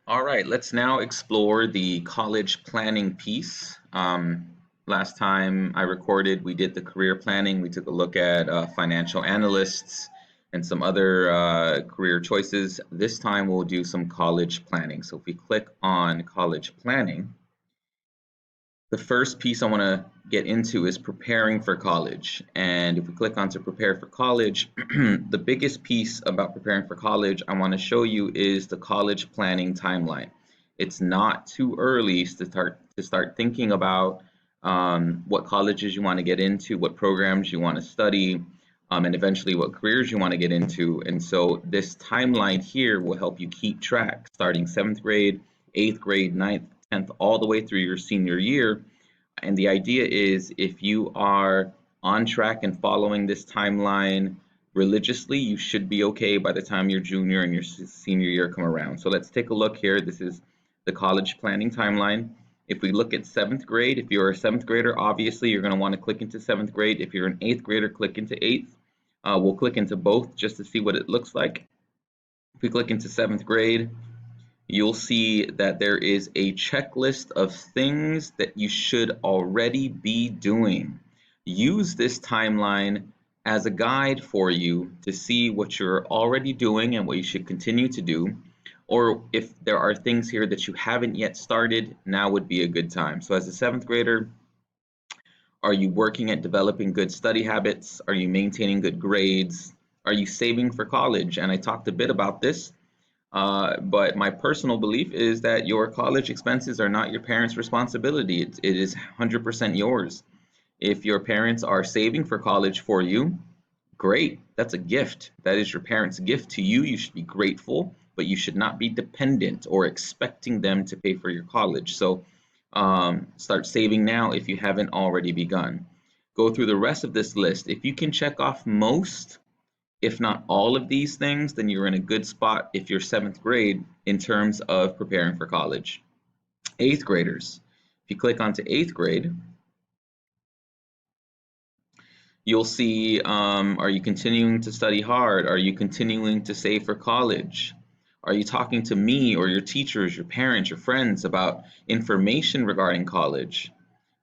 All right, let's now explore the college planning piece. Last time I recorded, we did the career planning. We took a look at financial analysts and some other career choices. This time we'll do some college planning. So if we click on college planning, the first piece I want to get into is preparing for college. And if we click on to prepare for college, the biggest piece about preparing for college I want to show you is the college planning timeline. It's not too early to start thinking about what colleges you want to get into, what programs you want to study, and eventually what careers you want to get into. And so this timeline here will help you keep track starting 7th grade, 8th grade, ninth, 10th, all the way through your senior year. And the idea is if you are on track and following this timeline religiously, you should be okay by the time your junior and your senior year come around. So let's take a look here. This is the college planning timeline. If we look at 7th grade, if you're a 7th grader, obviously you're going to want to click into 7th grade. If you're an 8th grader, click into 8th. We'll click into both just to see what it looks like. If we click into 7th grade, you'll see that there is a checklist of things that you should already be doing. Use this timeline as a guide for you to see what you're already doing and what you should continue to do. Or if there are things here that you haven't yet started, now would be a good time. So as a 7th grader, are you working at developing good study habits? Are you maintaining good grades? Are you saving for college? And I talked a bit about this, but my personal belief is that your college expenses are not your parents' responsibility. It is 100% yours. If your parents are saving for college for you, great. That's a gift. That is your parents' gift to you. You should be grateful, but you should not be dependent or expecting them to pay for your college. So start saving now if you haven't already begun. Go through the rest of this list. If you can check off most, if not all of these things, then you're in a good spot if you're 7th grade in terms of preparing for college. 8th graders, if you click onto 8th grade, you'll see, are you continuing to study hard? Are you continuing to save for college? Are you talking to me or your teachers, your parents, your friends about information regarding college?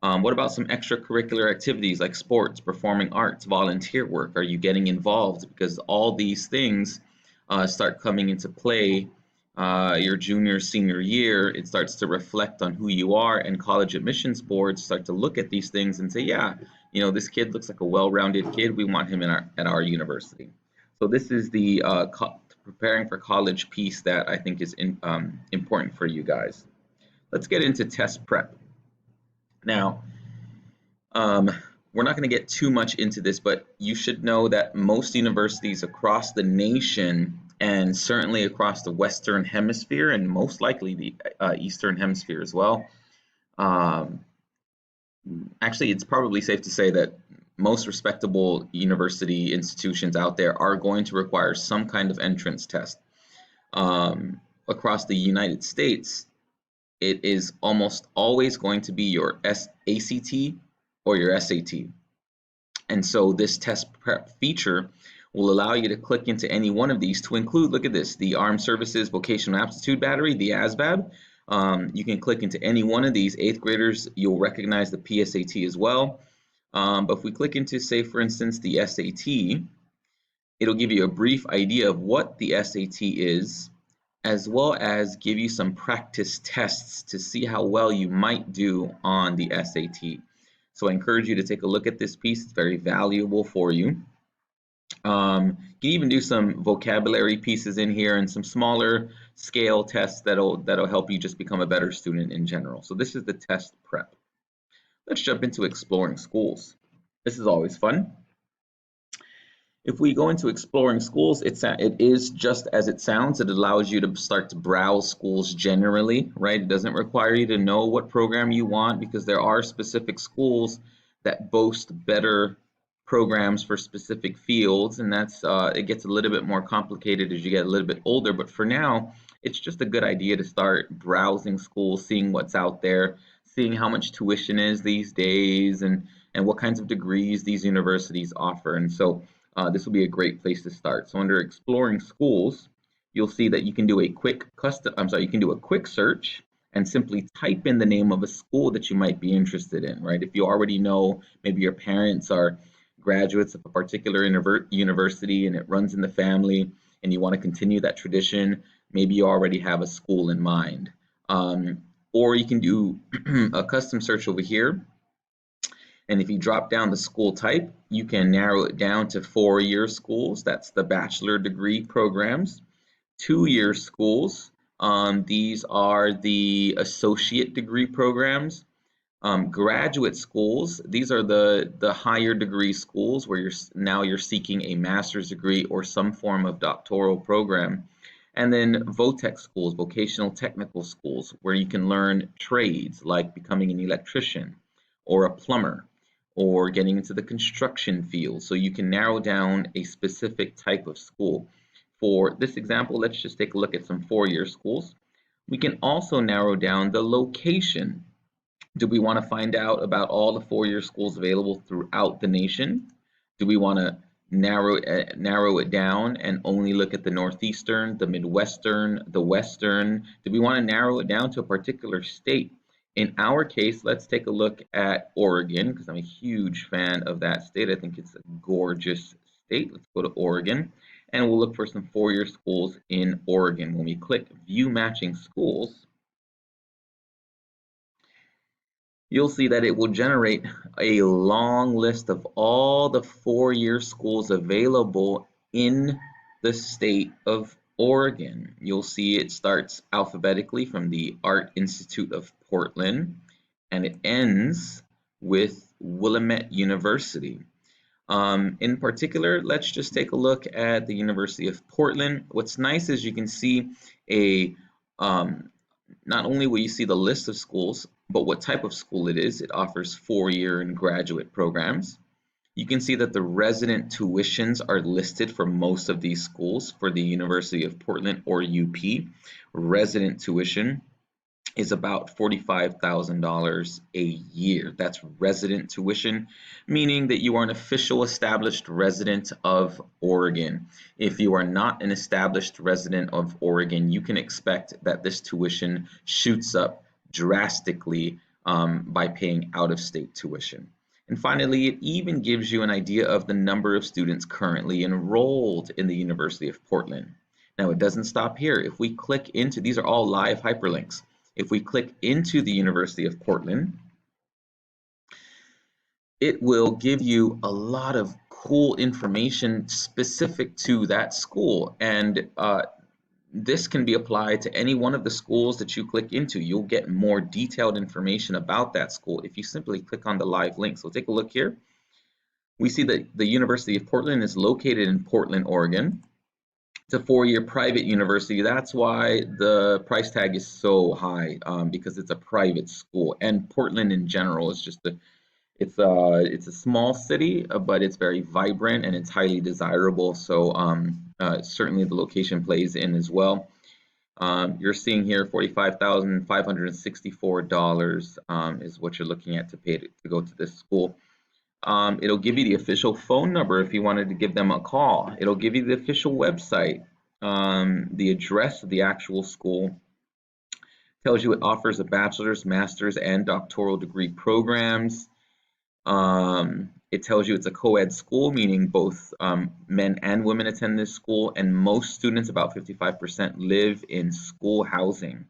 What about some extracurricular activities like sports, performing arts, volunteer work? Are you getting involved? Because all these things start coming into play your junior, senior year. It starts to reflect on who you are, and college admissions boards start to look at these things and say, yeah, you know, this kid looks like a well-rounded kid. We want him in at our university. So this is the preparing for college piece that I think is important for you guys. Let's get into test prep. Now, we're not going to get too much into this, but you should know that most universities across the nation and certainly across the Western Hemisphere and most likely the Eastern Hemisphere as well. Actually, it's probably safe to say that most respectable university institutions out there are going to require some kind of entrance test. Across the United States, it is almost always going to be your ACT or your SAT. And so this test prep feature will allow you to click into any one of these to include, look at this, the Armed Services Vocational Aptitude Battery, the ASVAB. You can click into any one of these. 8th graders, you'll recognize the PSAT as well. But if we click into, say, for instance, the SAT, it'll give you a brief idea of what the SAT is, as well as give you some practice tests to see how well you might do on the SAT. So I encourage you to take a look at this piece. It's very valuable for you. You can even do some vocabulary pieces in here and some smaller scale tests that'll help you just become a better student in general. So this is the test prep. Let's jump into exploring schools. This is always fun. If we go into exploring schools, it is just as it sounds. It allows you to start to browse schools generally, right? It doesn't require you to know what program you want because there are specific schools that boast better programs for specific fields, and that's it gets a little bit more complicated as you get a little bit older. But for now, it's just a good idea to start browsing schools, seeing what's out there, seeing how much tuition is these days, and what kinds of degrees these universities offer. And so this will be a great place to start. So under exploring schools, you'll see that you can do a you can do a quick search and simply type in the name of a school that you might be interested in, right? If you already know, maybe your parents are graduates of a particular university and it runs in the family and you want to continue that tradition, maybe you already have a school in mind. Or you can do a custom search over here. And if you drop down the school type, you can narrow it down to 4-year schools. That's the bachelor degree programs. 2-year schools. These are the associate degree programs. Graduate schools, these are the higher degree schools where you're seeking a master's degree or some form of doctoral program. And then VOTEC schools, vocational technical schools, where you can learn trades like becoming an electrician or a plumber or getting into the construction field. So you can narrow down a specific type of school. For this example, let's just take a look at some 4-year schools. We can also narrow down the location. Do we want to find out about all the 4-year schools available throughout the nation? Do we want to narrow it down and only look at the Northeastern, the Midwestern, the Western? Do we want to narrow it down to a particular state? In our case, let's take a look at Oregon, because I'm a huge fan of that state. I think it's a gorgeous state. Let's go to Oregon, and we'll look for some 4-year schools in Oregon. When we click View Matching Schools, you'll see that it will generate a long list of all the 4-year schools available in the state of Oregon. You'll see it starts alphabetically from the Art Institute of Portland, and it ends with Willamette University. In particular, let's just take a look at the University of Portland. What's nice is you can see not only will you see the list of schools, but what type of school it is. It offers 4-year and graduate programs. You can see that the resident tuitions are listed for most of these schools. For the University of Portland, or UP, resident tuition is about $45,000 a year. That's resident tuition, meaning that you are an official established resident of Oregon. If you are not an established resident of Oregon, you can expect that this tuition shoots up drastically by paying out-of-state tuition. And finally, it even gives you an idea of the number of students currently enrolled in the University of Portland. Now, it doesn't stop here. If we click into, these are all live hyperlinks. If we click into the University of Portland, it will give you a lot of cool information specific to that school. And this can be applied to any one of the schools that you click into. You'll get more detailed information about that school if you simply click on the live link. So take a look here. We see that the University of Portland is located in Portland, Oregon. It's a 4-year private university. That's why the price tag is so high, because it's a private school. And Portland in general is just it's a small city, but it's very vibrant and it's highly desirable. So certainly the location plays in as well. You're seeing here $45,564 is what you're looking at to pay to go to this school. It'll give you the official phone number if you wanted to give them a call. It'll give you the official website, the address of the actual school. Tells you it offers a bachelor's, master's, and doctoral degree programs. It tells you it's a co-ed school, meaning both men and women attend this school, and most students, about 55%, live in school housing.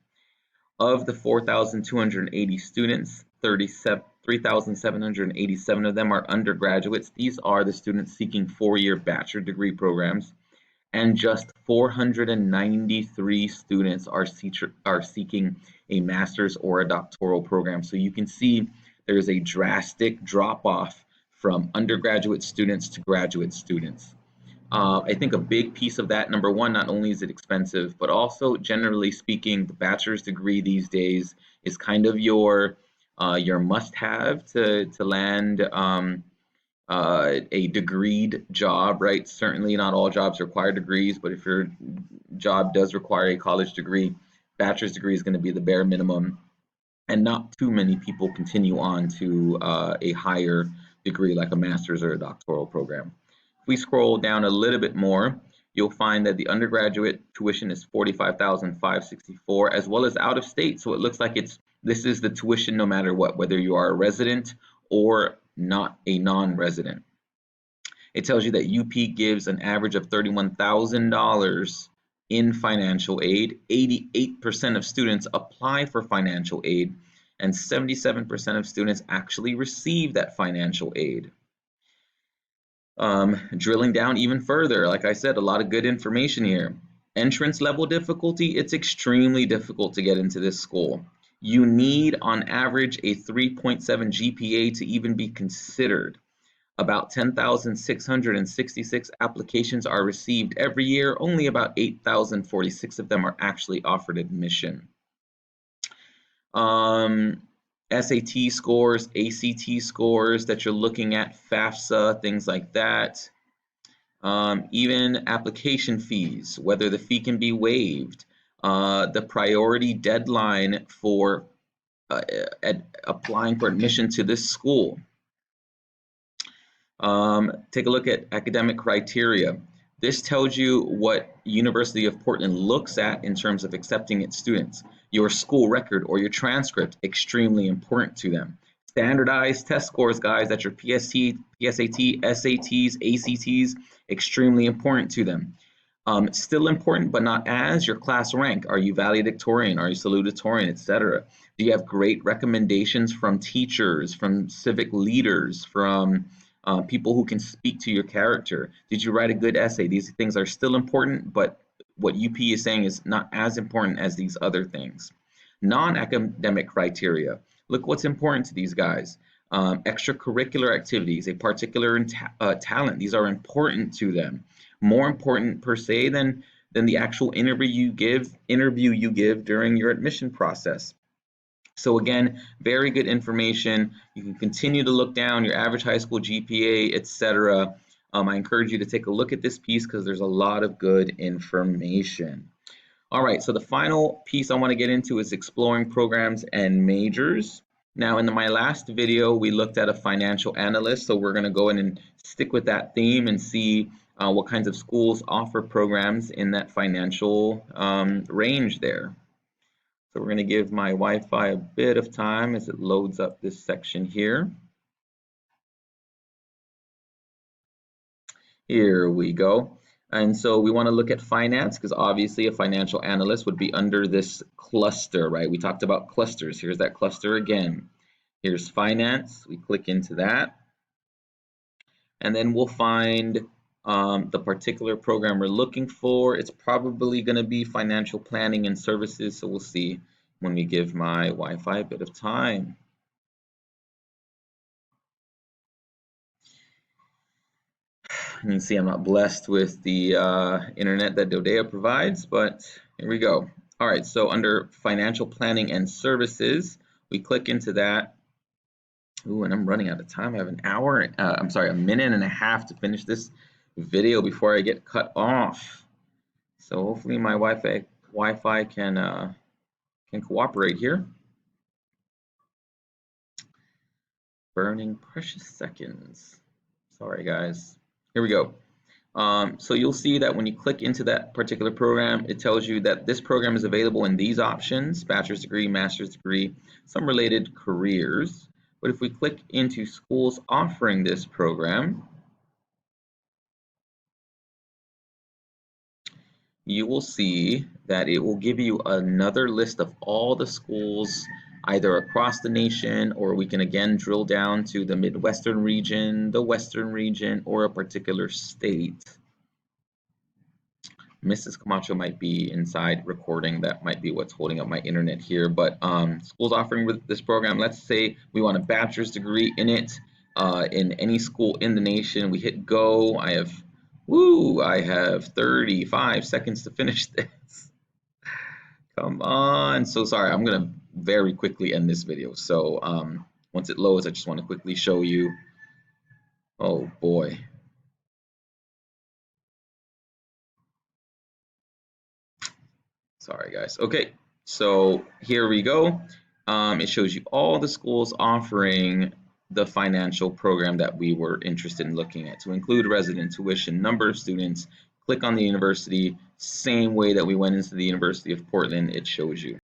Of the 4,280 students, 3,787 of them are undergraduates. These are the students seeking 4-year bachelor degree programs, and just 493 students are seeking a master's or a doctoral program. So you can see there's a drastic drop-off from undergraduate students to graduate students. I think a big piece of that, number one, not only is it expensive, but also generally speaking, the bachelor's degree these days is kind of your must-have to land a degreed job, right? Certainly not all jobs require degrees, but if your job does require a college degree, bachelor's degree is going to be the bare minimum, and not too many people continue on to a higher degree like a master's or a doctoral program. If we scroll down a little bit more, you'll find that the undergraduate tuition is $45,564, as well as out of state. So it looks like this is the tuition no matter what, whether you are a resident or not a non-resident. It tells you that UP gives an average of $31,000 in financial aid. 88% of students apply for financial aid, and 77% of students actually receive that financial aid. Drilling down even further, like I said, a lot of good information here. Entrance level difficulty, it's extremely difficult to get into this school. You need, on average, a 3.7 GPA to even be considered. About 10,666 applications are received every year. Only about 8,046 of them are actually offered admission. SAT scores, ACT scores that you're looking at, FAFSA, things like that. Even application fees, whether the fee can be waived, the priority deadline for applying for admission to this school. Take a look at academic criteria. This tells you what University of Portland looks at in terms of accepting its students. Your school record or your transcript, extremely important to them. Standardized test scores, guys, that's your PST, PSAT, SATs, ACTs, extremely important to them. Still important, but not as your class rank. Are you valedictorian? Are you salutatorian, etc.? Do you have great recommendations from teachers, from civic leaders, from people who can speak to your character? Did you write a good essay? These things are still important, but what UP is saying is not as important as these other things. Non-academic criteria. Look what's important to these guys. Extracurricular activities, a particular talent. These are important to them. More important per se than the actual interview you give during your admission process. So again, very good information. You can continue to look down your average high school GPA, etc. I encourage you to take a look at this piece because there's a lot of good information. All right, so the final piece I want to get into is exploring programs and majors. Now, in my last video, we looked at a financial analyst, so we're going to go in and stick with that theme and see what kinds of schools offer programs in that financial range there. So we're going to give my Wi-Fi a bit of time as it loads up this section here. Here we go. And so we want to look at finance because obviously a financial analyst would be under this cluster, right? We talked about clusters. Here's that cluster again. Here's finance. We click into that. And then we'll find the particular program we're looking for. It's probably going to be financial planning and services. So we'll see when we give my Wi-Fi a bit of time. You can see I'm not blessed with the internet that Dodea provides, but here we go. All right, so under financial planning and services, we click into that. Ooh, and I'm running out of time. I have a minute and a half to finish this video before I get cut off. So hopefully my Wi-Fi can cooperate here. Burning precious seconds. Sorry, guys. Here we go. So you'll see that when you click into that particular program, it tells you that this program is available in these options: bachelor's degree, master's degree, some related careers. But if we click into schools offering this program, you will see that it will give you another list of all the schools either across the nation, or we can again drill down to the Midwestern region, the Western region, or a particular state. Mrs. Camacho might be inside recording. That might be what's holding up my internet here. But schools offering with this program, let's say we want a bachelor's degree in it, in any school in the nation. We hit go. I have 35 seconds to finish this. Come on. So sorry, I'm gonna very quickly end this video. So once it loads, I just want to quickly show you. Oh boy. Sorry guys. Okay, so here we go. It shows you all the schools offering the financial program that we were interested in looking at, to include resident tuition, number of students, click on the university, same way that we went into the University of Portland, it shows you.